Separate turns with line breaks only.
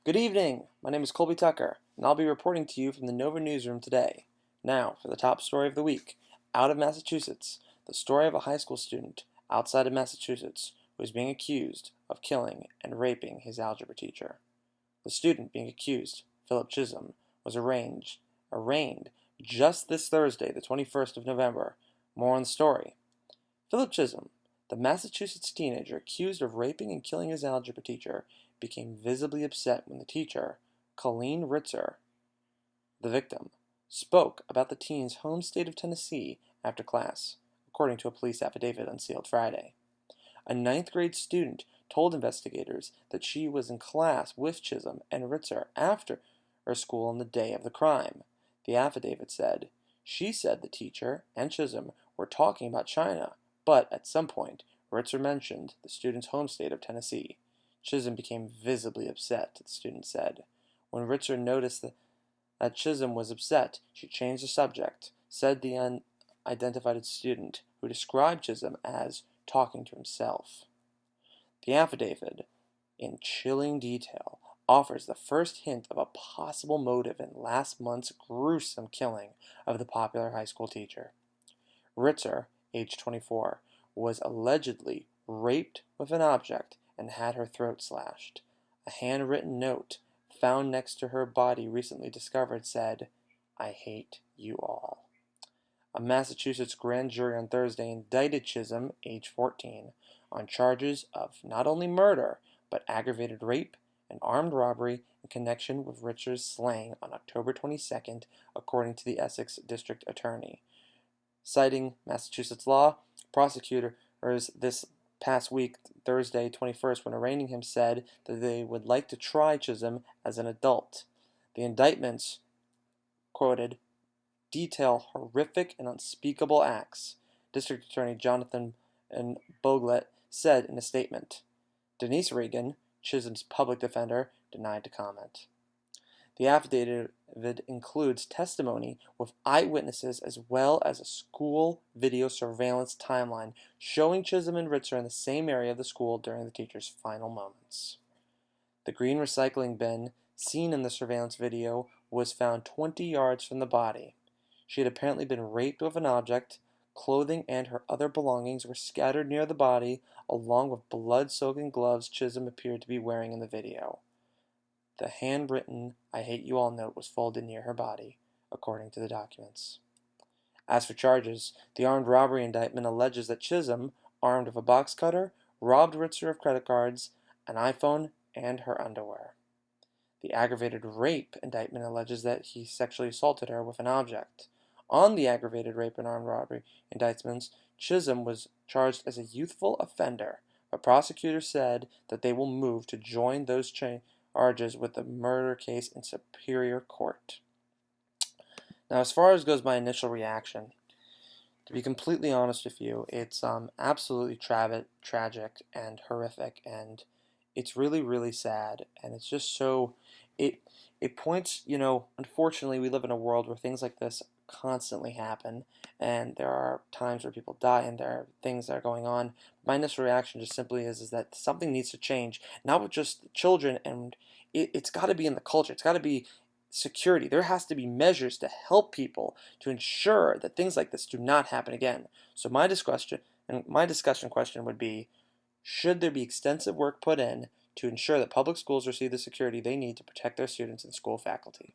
Good evening. My name is Colby Tucker, and I'll be reporting to you from the Nova Newsroom today. Now, for the top story of the week. Out of Massachusetts, the story of a high school student outside of Massachusetts who is being accused of killing and raping his algebra teacher. The student being accused, Philip Chism, was arraigned just this Thursday, the 21st of November. More on the story. Philip Chism, the Massachusetts teenager accused of raping and killing his algebra teacher, became visibly upset when the teacher, Colleen Ritzer, the victim, spoke about the teen's home state of Tennessee after class, according to a police affidavit unsealed Friday. A ninth-grade student told investigators that she was in class with Chism and Ritzer after her school on the day of the crime. The affidavit said, "She said the teacher and Chism were talking about China, but at some point, Ritzer mentioned the student's home state of Tennessee. Chism became visibly upset," the student said. When Ritzer noticed that Chism was upset, she changed the subject, said the unidentified student, who described Chism as talking to himself. The affidavit, in chilling detail, offers the first hint of a possible motive in last month's gruesome killing of the popular high school teacher. Ritzer, age 24, was allegedly raped with an object and had her throat slashed. A handwritten note found next to her body recently discovered said, "I hate you all." A Massachusetts grand jury on Thursday indicted Chism, age 14, on charges of not only murder, but aggravated rape and armed robbery in connection with Ritzer's slaying on October 22nd, according to the Essex District Attorney. Citing Massachusetts law, prosecutors this past week, Thursday 21st, when arraigning him, said that they would like to try Chism as an adult. The indictments, quoted, detail horrific and unspeakable acts, District Attorney Jonathan Boglett said in a statement. Denise Regan, Chism's public defender, denied to comment. The affidavit includes testimony with eyewitnesses as well as a school video surveillance timeline showing Chism and Ritzer in the same area of the school during the teacher's final moments. The green recycling bin seen in the surveillance video was found 20 yards from the body. She had apparently been raped with an object. Clothing and her other belongings were scattered near the body, along with blood-soaking gloves Chism appeared to be wearing in the video. The handwritten "I hate you all" note was folded near her body, according to the documents. As for charges, the armed robbery indictment alleges that Chism, armed with a box cutter, robbed Ritzer of credit cards, an iPhone, and her underwear. The aggravated rape indictment alleges that he sexually assaulted her with an object. On the aggravated rape and armed robbery indictments, Chism was charged as a youthful offender, but prosecutors said that they will move to join those charges with the murder case in Superior Court. Now, as far as goes my initial reaction, to be completely honest with you, it's absolutely tragic and horrific, and it's really, really sad, and it's just so, it points, unfortunately we live in a world where things like this constantly happen, and there are times where people die, and there are things that are going on. My initial reaction just simply is that something needs to change, not with just children, and it's got to be in the culture, it's got to be security. There has to be measures to help people to ensure that things like this do not happen again. So my discussion question would be, should there be extensive work put in to ensure that public schools receive the security they need to protect their students and school faculty?